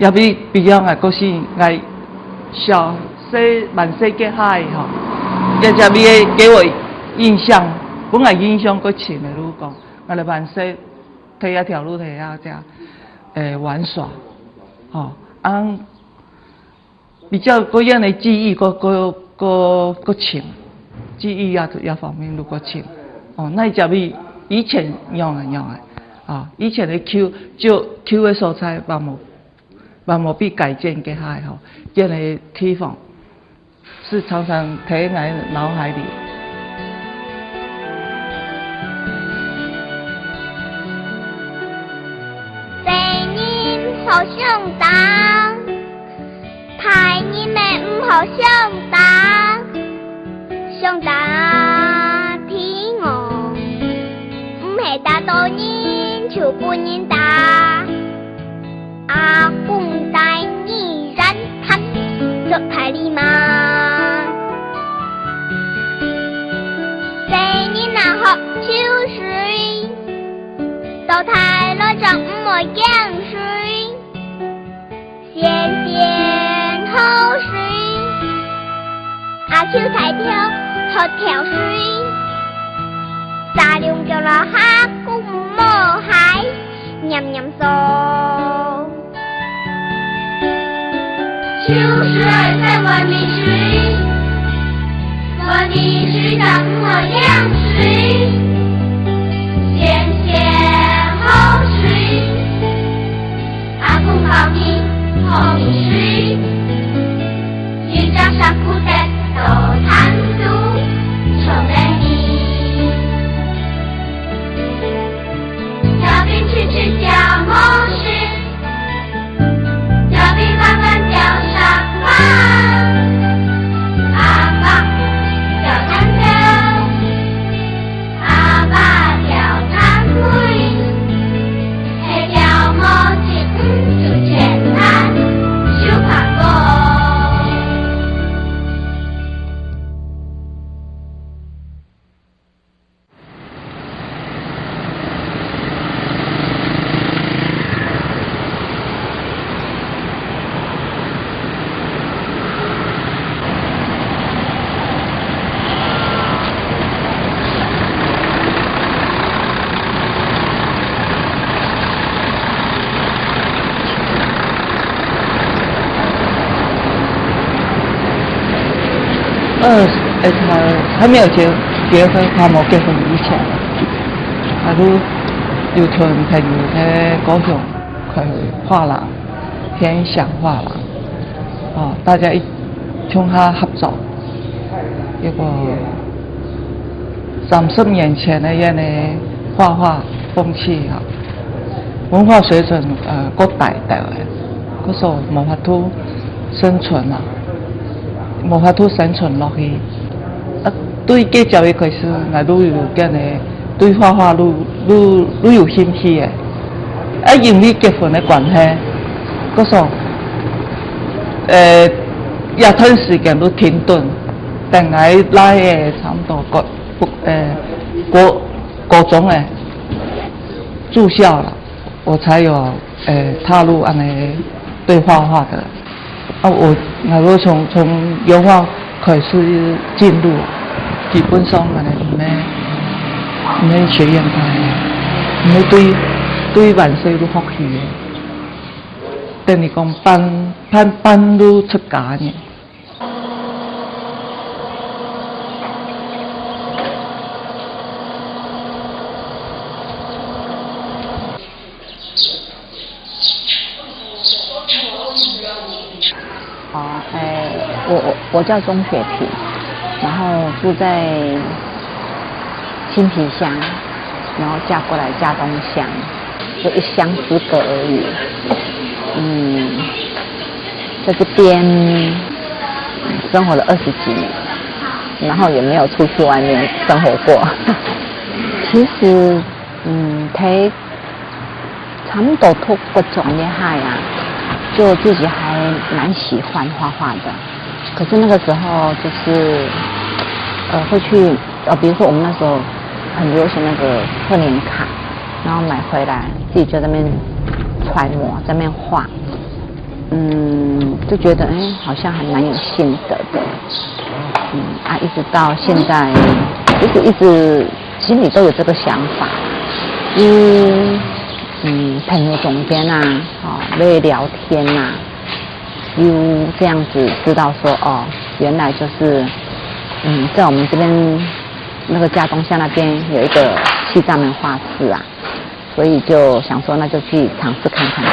也比较个是爱小满世界海吼，也这边给我印象，本来印象搁深的路讲，我来满世睇一条路睇下这玩耍，吼，比较嗰样的记忆个深，记忆也方面如果深，哦，那这边以前用的啊，以前的 Q 的所在万无被改建给害吼，这样的地方是常常在我脑海里。第年好想打，太年的唔好想打，想打天鹅，唔系打到年就不年打。阿公带你染滩，做太里嘛。第年那好秋水，到太了长唔会降水，咸好水。阿秋彩跳好跳水，沙龙叫了哈公莫海，念念嗦。秋水在外面水，我的水长我凉水，咸好水，阿公抱你好米水，园长上苦的都贪图穷人你，要边吃叫莫事。要比慢慢钓上岸，阿爸钓竿钓，阿爸钓竿尾，黑钓莫进就全难修爬过。还没有结婚，还没结婚以前，还都有群朋友在高雄开画廊，天享画廊，哦，大家从他合作，一个30年前的样的画画风气啊，文化水准各大的，嗰时候无法度生存啊，无法度生存落去。对介绍的开始，我都有咁的对画画都有兴趣的。因为结婚的关系，嗰时候一段时间都停顿，等来拉的差不多高中的住校了，我才有踏入安尼对画画的。我从油画开始进入。基本上我哋唔係學院派，唔係對萬歲都學起嘅，等於講班都出家嘅。我叫钟雪萍。然后住在青皮乡，然后嫁过来嘉东乡，就一乡之隔而已。在这边生活了20几年，然后也没有出去外面生活过。其实，睇差不多ทุก各种的海啊，就自己还蛮喜欢画画的。可是那个时候就是会去比如说我们那时候很流行那个贺年卡，然后买回来自己就在那边揣摩，在那边画，就觉得好像还蛮有心得的，一直到现在，就是一直心里都有这个想法，朋友中间会聊天又这样子知道说原来就是在我们这边那个嘉东乡那边有一个西藏文化寺所以就想说那就去尝试看看。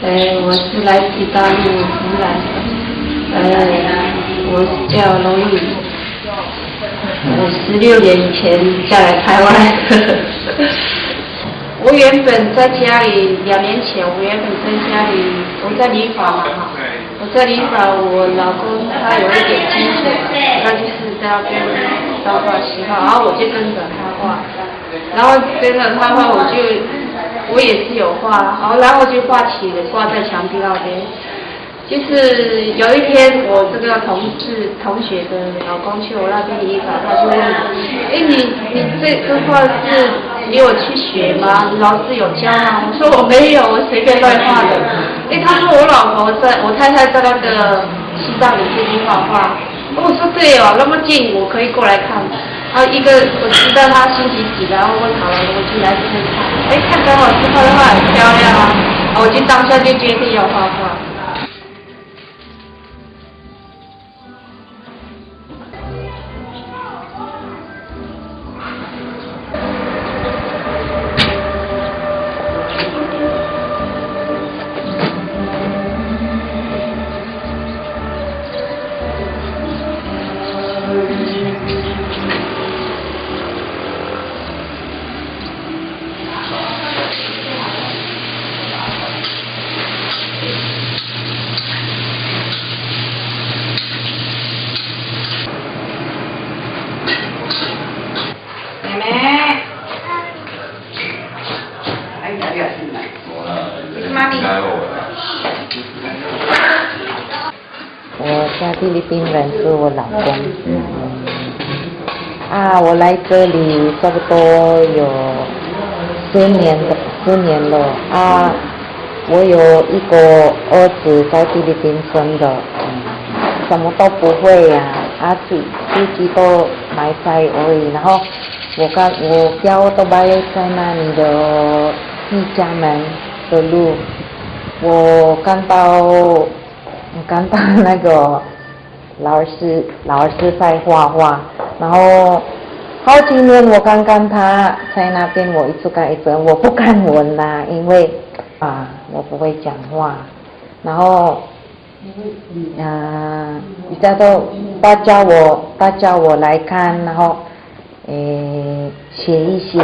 我是来自大陆湖南，我叫龙宇，16年以前嫁来台湾。我原本在家里，2年前我原本在家里，我在理发嘛我在理发，我老公他有一点基础，他就是在那边刀画西画，然后我就跟着他画，然后跟着他画我也是有画，然后就画起了挂在墙壁那边。就是有一天我这个同学的老公去我那边理发，他就问你这画是你有去学吗？老师有教吗？我说我没有，我随便乱画的。他说我太太在那个西藏里面去画画。我说对哦，那么近，我可以过来看。我知道他星期几，然后问好了，我就来这边看。看刚好是画的画很漂亮我就当下就决定要画画。我家菲律宾人是我老公，我来这里差不多有10年了我有一个儿子在菲律宾生的，什么都不会自己都买菜而已，然后我教都摆在那里的一家门的路，我看到那个老师在画画，然后好几年我看他在那边，我一直看我不敢闻因为我不会讲话，然后他叫我来看，然后写一写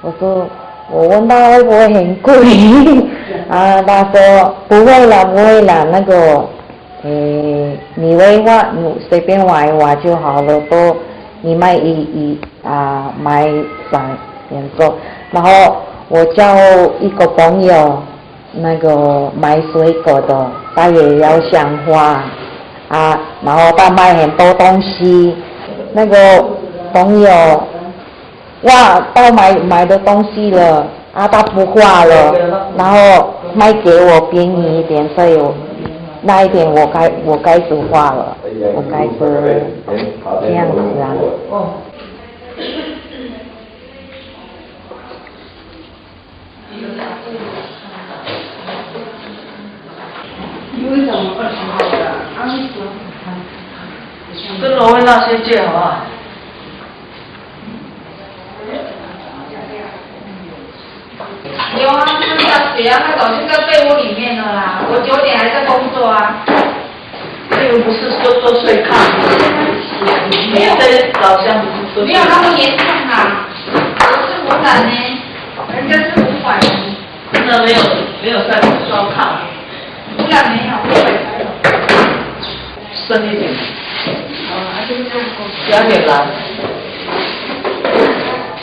我说我问他会不会很贵他说不会啦，那个你会画你随便画一画就好了，都你买买颜色，然后我叫一个朋友那个买水果的，他也要想画然后他买很多东西，那个朋友到买的东西了他不画了，然后卖给我便宜一点，所以那一点我开始画了，我开始这样子你为什么20号的？跟罗文老师借好不好？有喝下水那早就在被窝里面了啦。我9点还在工作所以不是说睡炕。没有老乡不是没有那么严重啊，我是湖南呢，人家是湖北人。那没有在烧烤，湖南没有，湖北才有。深一点，还是这样加点蓝，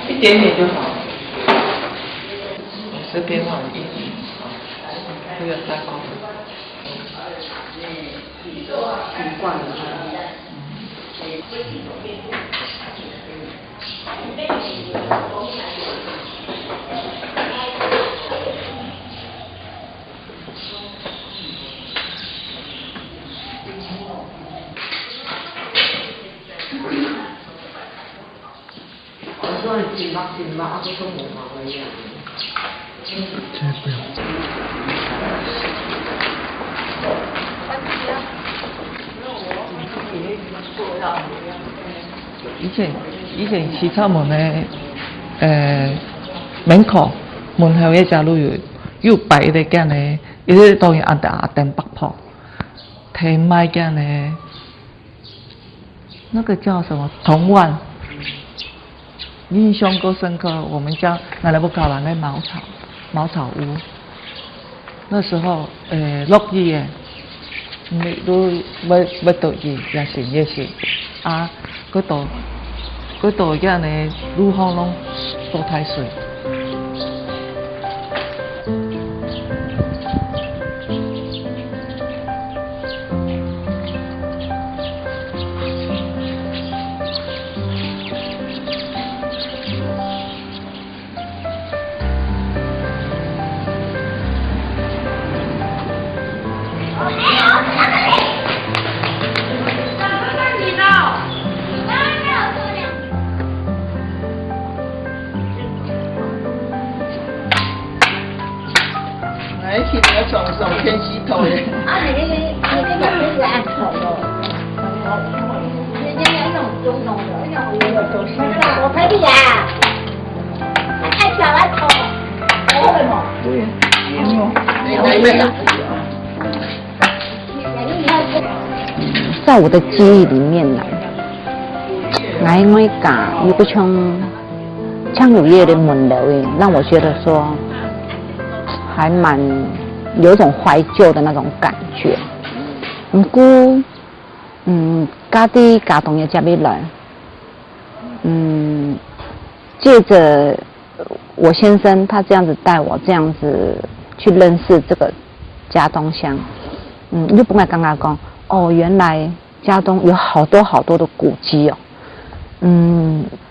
一点点就好。这边放一点，不要太高。习惯了。我说你进吧，不跟我妈一样。这不要。以前西侧門咧，門口門後一條路有擺一個間咧，一直當然阿燈北坡，天麥間咧，那個叫什麼同萬，印象夠深刻。我們家奶奶不搞了那茅草屋，那時候落雨嘅，你都要倒雨也是啊，嗰度而家呢路後攏多太水。而且你要从天洗头的。啊，你那个是按头的，人家要弄的，我可以呀，按小按头，我会吗？对呀，你没有。在我的记忆里面呢，我讲有个像有叶的门楼诶，让我觉得说还蛮有一种怀旧的那种感觉。不过，家的家同也接不来，借着我先生他这样子带我这样子去认识这个嘉东乡，又不敢刚刚讲哦，原来嘉东有好多的古迹哦，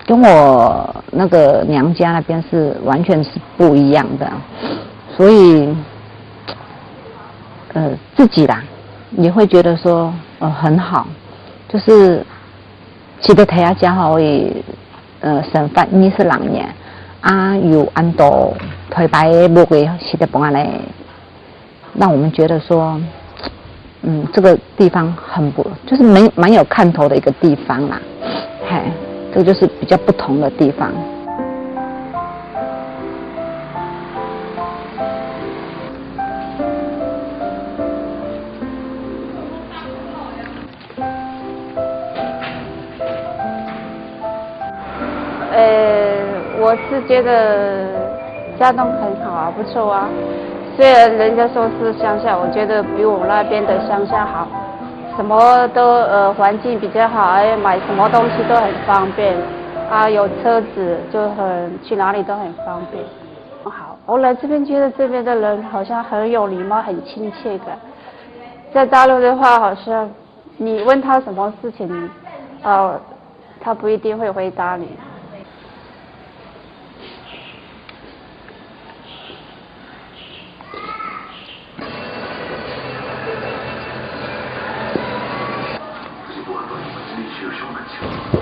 跟我那个娘家那边是完全是不一样的，所以自己啦也会觉得说很好，就是记得睇下家好以生活20年啊，有安多推白木嘅是得帮下来，让我们觉得说这个地方很不就是蛮有看头的一个地方啦，嘿，这个就是比较不同的地方。我是觉得嘉东很好啊，不错啊。虽然人家说是乡下，我觉得比我那边的乡下好，什么都环境比较好，买什么东西都很方便啊，有车子就去哪里都很方便。好，我来这边觉得这边的人好像很有礼貌，很亲切感。在大陆的话，好像你问他什么事情，他不一定会回答你。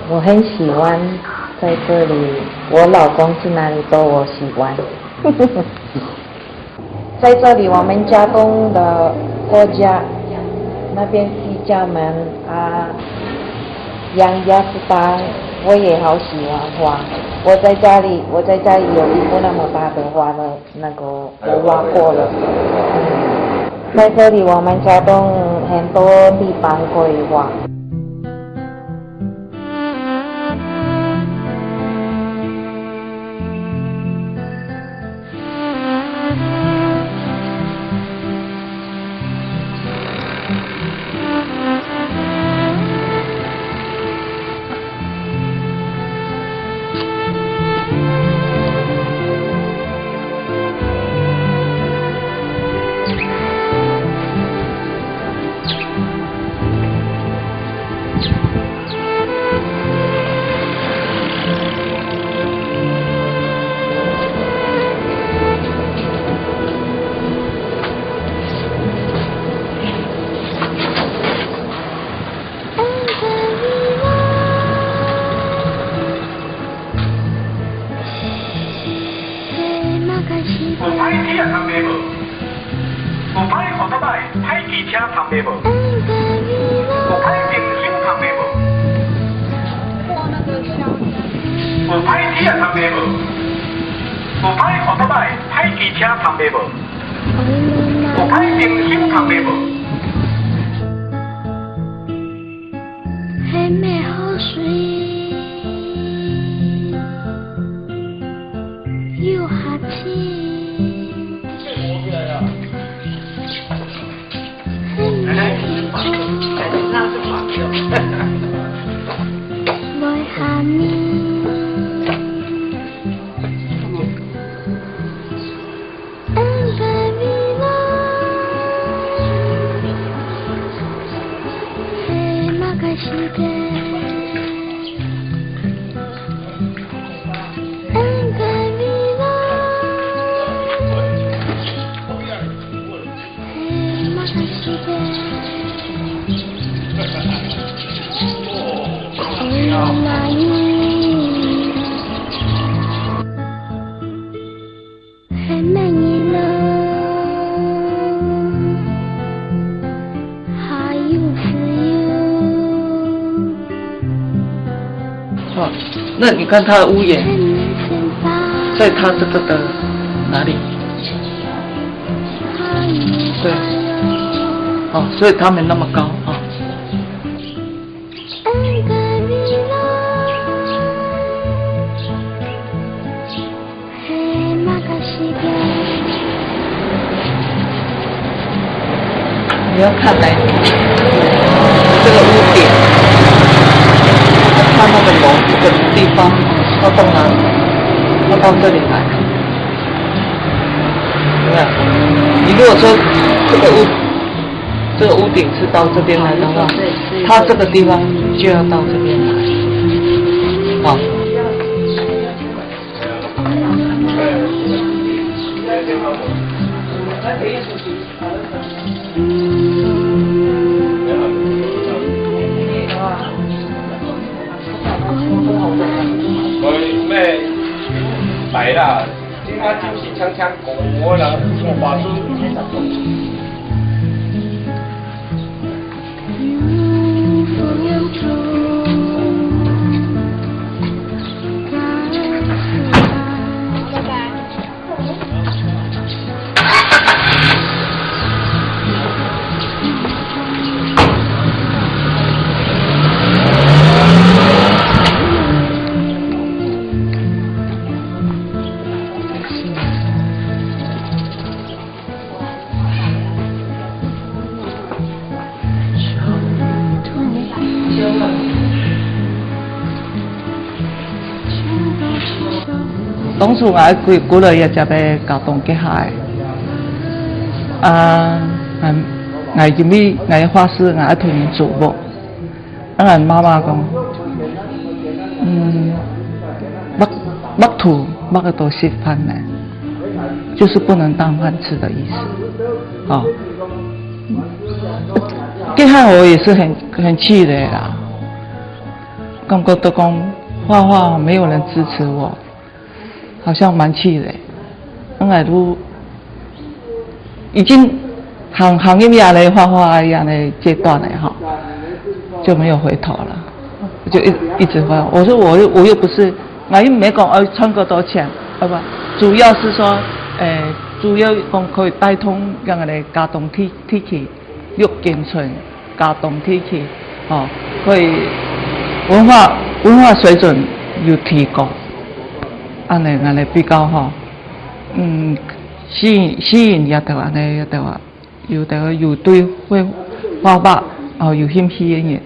我很喜欢在这里，我老公去哪里都我喜欢。在这里，我们嘉东的国家那边西家门啊，杨家是大，我也好喜欢花。我在家里有一幅那么大的花的那个我挖过了。在这里，我们嘉东很多地方可以挖。铁也通买无？有歹摩托摆、歹汽车通买无？有歹明星通买无？有歹铁也通买无？有歹摩托摆、歹汽车通买无？有歹明星通买无？还没好水，又哈气。为哈咪？时间。那你看它的屋檐，在它这个的哪里？对，哦，所以它没那么高啊。你要看哪里？这个屋顶。看那个楼这个地方要到哪里？要到这里来。对啊，你如果说这个屋顶是到这边来的话，它这个地方就要到这边来。好。咩来啦？今仔就是枪枪我啦，我爸孙。当初我几个月就要交通结海，我准备我发誓我同人做无，俺妈妈讲，目土目个都是饭呢，就是不能当饭吃的意思，哦。结海我也是很气的啦，感觉都讲画画没有人支持我。好像蛮气的，因为都已经行业也来画画一样的阶段了哈，就没有回头了，就一直画。我说我又不是，我又没讲赚个多钱，好吧？主要是说，主要讲可以带动让我哋家庭体系越健全，家庭体系哦，可以文化水准有提高。安尼比较吼，吸引也得安尼也得话，有对会画画哦有兴趣的人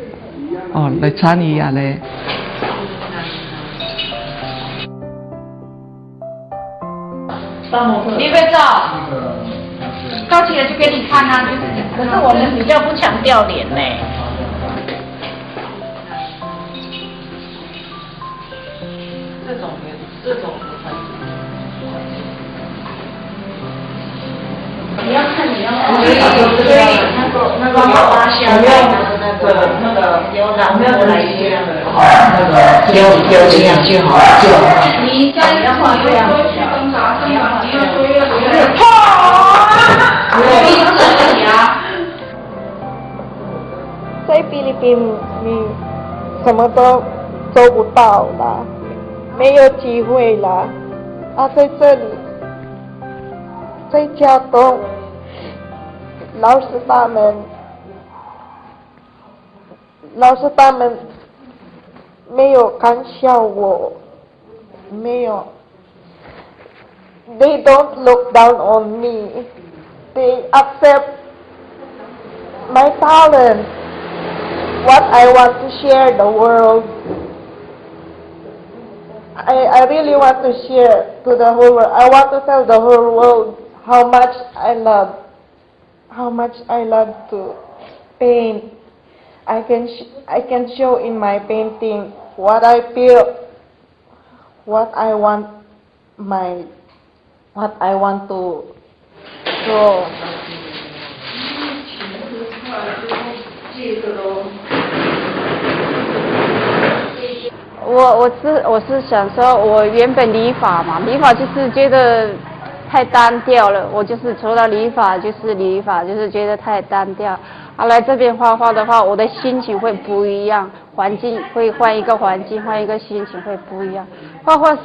哦来参与啊嘞。你会照，照起来就给你看啊。可是我们比较不强调脸呢。这种你要看你要看，所以那个花香那个有蓝的来接，那个有这样就好。你在画对啊，你要定你什么都做不到了，没有机会了。啊，在这里，在家中，老师他们没有看笑我，没有。They don't look down on me. They accept my talent, what I want to share the world. I really want to share to the whole world. I want to tell the whole world how much I love to paint. I can show in my painting what I feel, what I want to draw. 我是想说，我原本理发嘛，理发就是觉得太单调了，我就是除了理发就是理发，就是觉得太单调。来这边画画的话，我的心情会不一样，环境会换一个环境，换一个心情会不一样。画画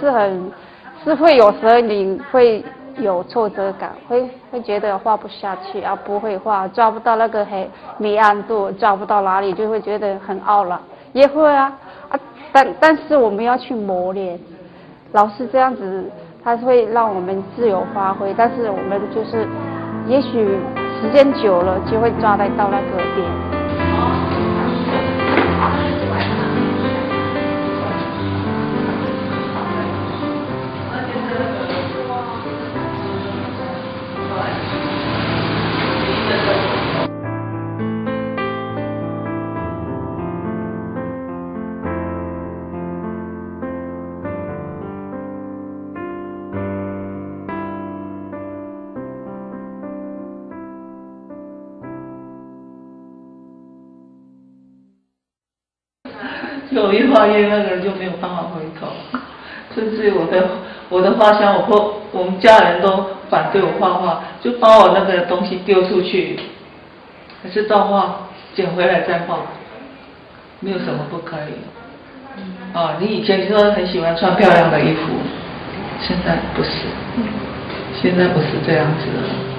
是会有时候你会有挫折感，会觉得画不下去啊，不会画，抓不到那个明暗度，抓不到哪里，就会觉得很懊恼。也会啊，但是我们要去磨练，老师这样子，他会让我们自由发挥，但是我们就是也许时间久了就会抓得到那个点。有一画业那个人就没有办法回头，甚至我的画箱，我们家人都反对我画画，就把我那个东西丢出去，还是照画，捡回来再画，没有什么不可以。啊，你以前说很喜欢穿漂亮的衣服，现在不是，现在不是这样子了。